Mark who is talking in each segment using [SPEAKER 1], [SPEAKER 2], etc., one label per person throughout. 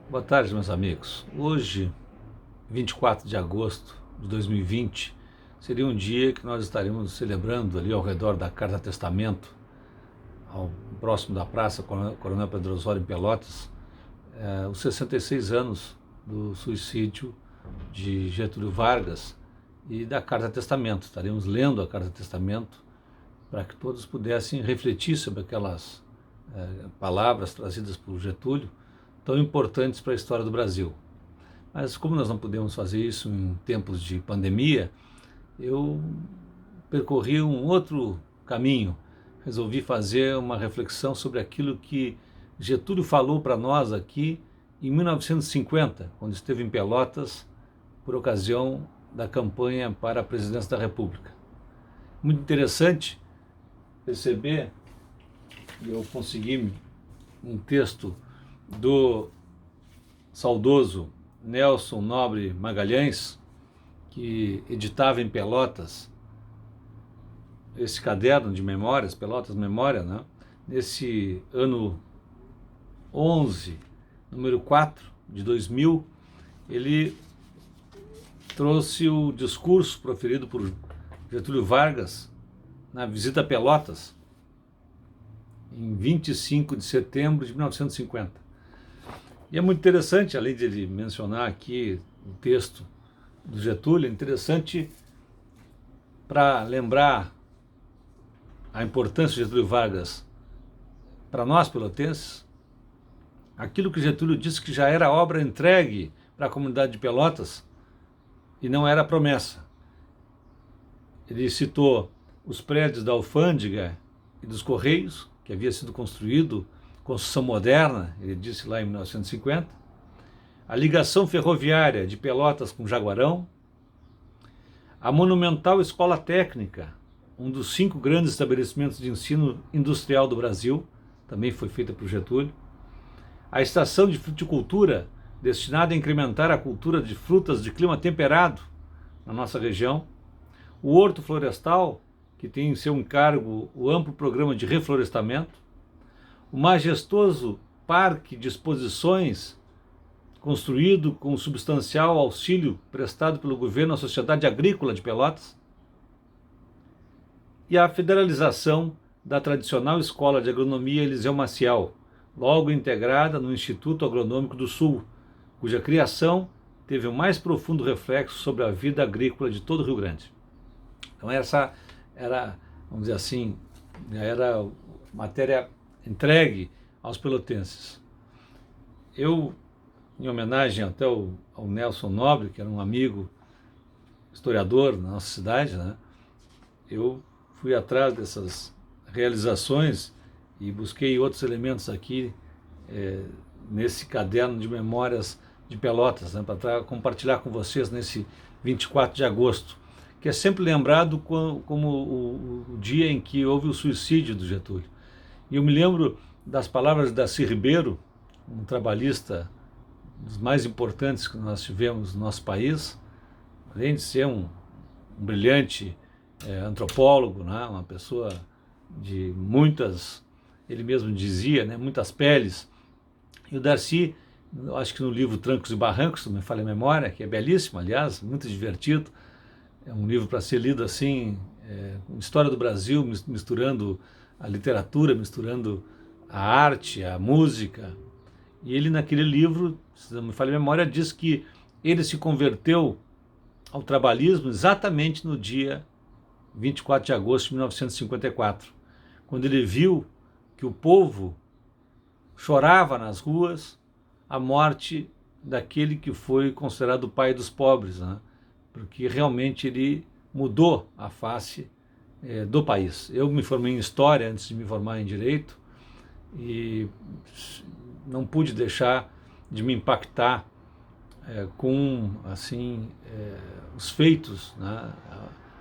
[SPEAKER 1] Boa tarde, meus amigos. Hoje, 24 de agosto de 2020, seria um dia que nós estaríamos celebrando ali ao redor da Carta Testamento, próximo da Praça Coronel Pedro Osório, em Pelotas, os 66 anos do suicídio de Getúlio Vargas e da Carta Testamento. Estaríamos lendo a Carta Testamento para que todos pudessem refletir sobre aquelas palavras trazidas por Getúlio, tão importantes para a história do Brasil. Mas como nós não podemos fazer isso em tempos de pandemia, eu percorri um outro caminho. Resolvi fazer uma reflexão sobre aquilo que Getúlio falou para nós aqui em 1950, quando esteve em Pelotas por ocasião da campanha para a presidência da República. Muito interessante perceber, e eu consegui um texto do saudoso Nelson Nobre Magalhães, que editava em Pelotas esse caderno de memórias, Pelotas Memória, né? Nesse ano 11, número 4 de 2000, ele trouxe o discurso proferido por Getúlio Vargas na visita a Pelotas, em 25 de setembro de 1950. E é muito interessante, além de ele mencionar aqui o texto do Getúlio, é interessante para lembrar a importância de Getúlio Vargas para nós pelotenses, aquilo que Getúlio disse que já era obra entregue para a comunidade de Pelotas e não era promessa. Ele citou os prédios da Alfândega e dos Correios, que havia sido construção moderna, ele disse lá em 1950, a ligação ferroviária de Pelotas com Jaguarão, a monumental Escola Técnica, um dos 5 grandes estabelecimentos de ensino industrial do Brasil, também foi feita por Getúlio, a estação de fruticultura, destinada a incrementar a cultura de frutas de clima temperado na nossa região, o Horto Florestal, que tem em seu encargo o amplo programa de reflorestamento, o majestoso parque de exposições construído com substancial auxílio prestado pelo governo à Sociedade Agrícola de Pelotas, e a federalização da tradicional Escola de Agronomia Eliseu Maciel, logo integrada no Instituto Agronômico do Sul, cuja criação teve o mais profundo reflexo sobre a vida agrícola de todo o Rio Grande. Então essa era, vamos dizer assim, era matéria entregue aos pelotenses. Eu, em homenagem até ao Nelson Nobre, que era um amigo historiador na nossa cidade, né, eu fui atrás dessas realizações e busquei outros elementos aqui nesse caderno de memórias de Pelotas, né, para compartilhar com vocês nesse 24 de agosto, que é sempre lembrado como o dia em que houve o suicídio do Getúlio. E eu me lembro das palavras de Darcy Ribeiro, um trabalhista dos mais importantes que nós tivemos no nosso país, além de ser um brilhante antropólogo, né, uma pessoa de muitas, ele mesmo dizia, né, muitas peles. E o Darcy, acho que no livro Trancos e Barrancos, se não me falha a memória, que é belíssimo, aliás, muito divertido, é um livro para ser lido assim, história do Brasil, misturando a literatura, misturando a arte, a música. E ele, naquele livro, se não me falha a memória, diz que ele se converteu ao trabalhismo exatamente no dia 24 de agosto de 1954, quando ele viu que o povo chorava nas ruas a morte daquele que foi considerado o pai dos pobres, né? Porque realmente ele mudou a face do país. Eu me formei em História antes de me formar em Direito e não pude deixar de me impactar com assim, os feitos, né?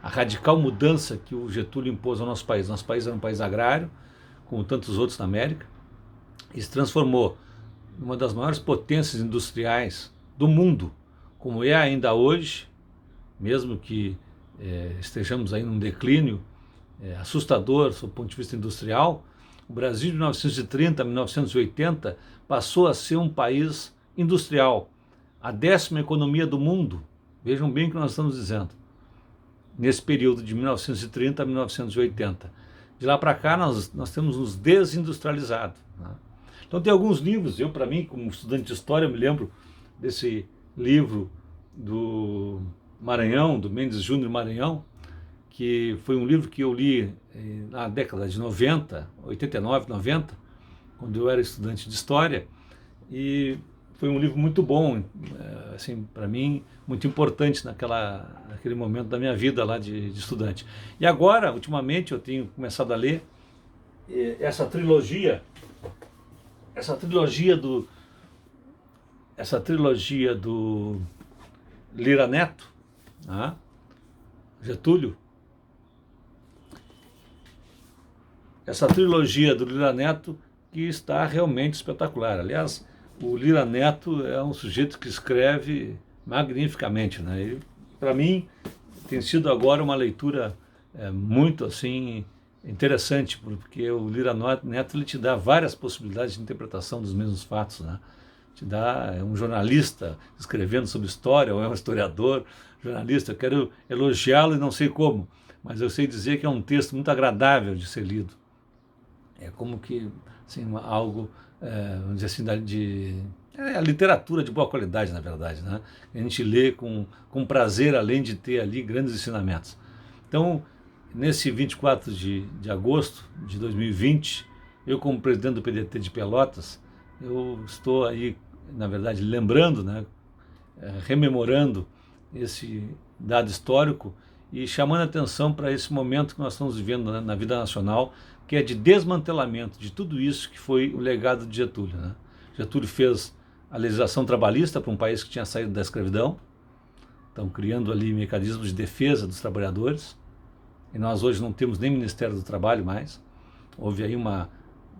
[SPEAKER 1] A radical mudança que o Getúlio impôs ao nosso país. Nosso país era um país agrário, como tantos outros na América, e se transformou em uma das maiores potências industriais do mundo, como é ainda hoje, mesmo que estejamos aí num declínio assustador sob o ponto de vista industrial. O Brasil de 1930 a 1980 passou a ser um país industrial, a 10ª economia do mundo. Vejam bem o que nós estamos dizendo. Nesse período de 1930 a 1980. De lá para cá nós temos nos desindustrializado, né? Então tem alguns livros, para mim, como estudante de história, eu me lembro desse livro do Maranhão, do Mendes Júnior Maranhão, que foi um livro que eu li na década de 90, 89, 90, quando eu era estudante de história, e foi um livro muito bom, assim, para mim, muito importante naquele momento da minha vida lá de estudante. E agora, ultimamente, eu tenho começado a ler essa trilogia do Lira Neto, né? Getúlio. Essa trilogia do Lira Neto que está realmente espetacular. Aliás, o Lira Neto é um sujeito que escreve magnificamente, né? Para mim, tem sido agora uma leitura muito assim interessante, porque o Lira Neto ele te dá várias possibilidades de interpretação dos mesmos fatos, né? Te dá um jornalista escrevendo sobre história, ou é um historiador, jornalista. Eu quero elogiá-lo e não sei como, mas eu sei dizer que é um texto muito agradável de ser lido. É como que assim, algo, vamos dizer assim, a literatura de boa qualidade, na verdade, né? A gente lê com prazer, além de ter ali grandes ensinamentos. Então, nesse 24 de agosto de 2020, eu como presidente do PDT de Pelotas, eu estou aí, na verdade, lembrando, né, rememorando esse dado histórico e chamando a atenção para esse momento que nós estamos vivendo, né, na vida nacional, que é de desmantelamento de tudo isso que foi o legado de Getúlio, né? Getúlio fez a legislação trabalhista para um país que tinha saído da escravidão, então criando ali mecanismos de defesa dos trabalhadores, e nós hoje não temos nem Ministério do Trabalho mais. Houve aí uma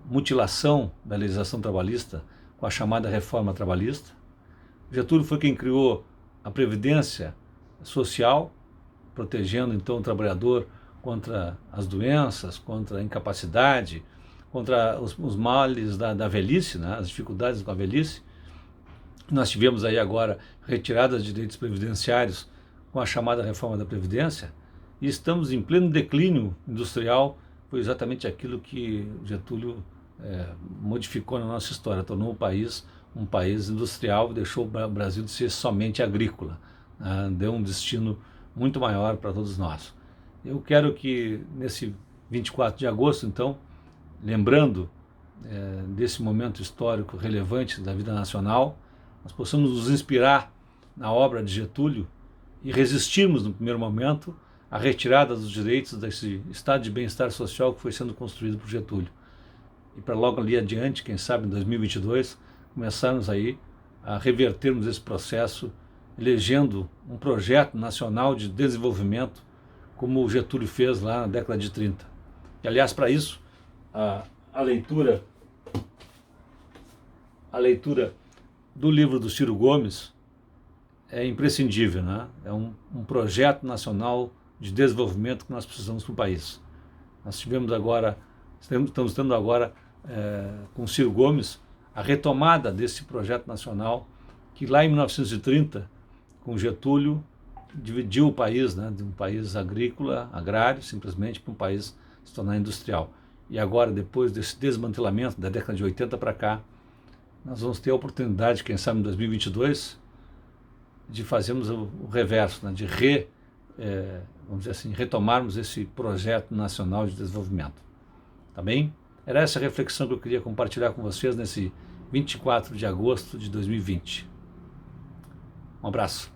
[SPEAKER 1] mutilação da legislação trabalhista com a chamada reforma trabalhista. Getúlio foi quem criou a Previdência Social, protegendo então o trabalhador contra as doenças, contra a incapacidade, contra os males da velhice, né? As dificuldades com a velhice. Nós tivemos aí agora retiradas de direitos previdenciários com a chamada reforma da Previdência, e estamos em pleno declínio industrial. Foi exatamente aquilo que Getúlio modificou na nossa história, tornou o país um país industrial, deixou o Brasil de ser somente agrícola, né? Deu um destino muito maior para todos nós. Eu quero que nesse 24 de agosto, então, lembrando desse momento histórico relevante da vida nacional, nós possamos nos inspirar na obra de Getúlio e resistirmos, no primeiro momento, à retirada dos direitos desse estado de bem-estar social que foi sendo construído por Getúlio. E para logo ali adiante, quem sabe em 2022, começarmos aí a revertermos esse processo, elegendo um projeto nacional de desenvolvimento, como o Getúlio fez lá na década de 30. E, aliás, para isso, a leitura do livro do Ciro Gomes é imprescindível, né? É um projeto nacional de desenvolvimento que nós precisamos para o país. Nós estamos tendo agora, com o Ciro Gomes, a retomada desse projeto nacional que lá em 1930, com Getúlio, dividiu o país, né, de um país agrícola, agrário, simplesmente, para um país se tornar industrial. E agora, depois desse desmantelamento da década de 80 para cá, nós vamos ter a oportunidade, quem sabe em 2022, de fazermos o reverso, né, de vamos dizer assim, retomarmos esse projeto nacional de desenvolvimento. Tá bem? Era essa a reflexão que eu queria compartilhar com vocês nesse 24 de agosto de 2020. Um abraço.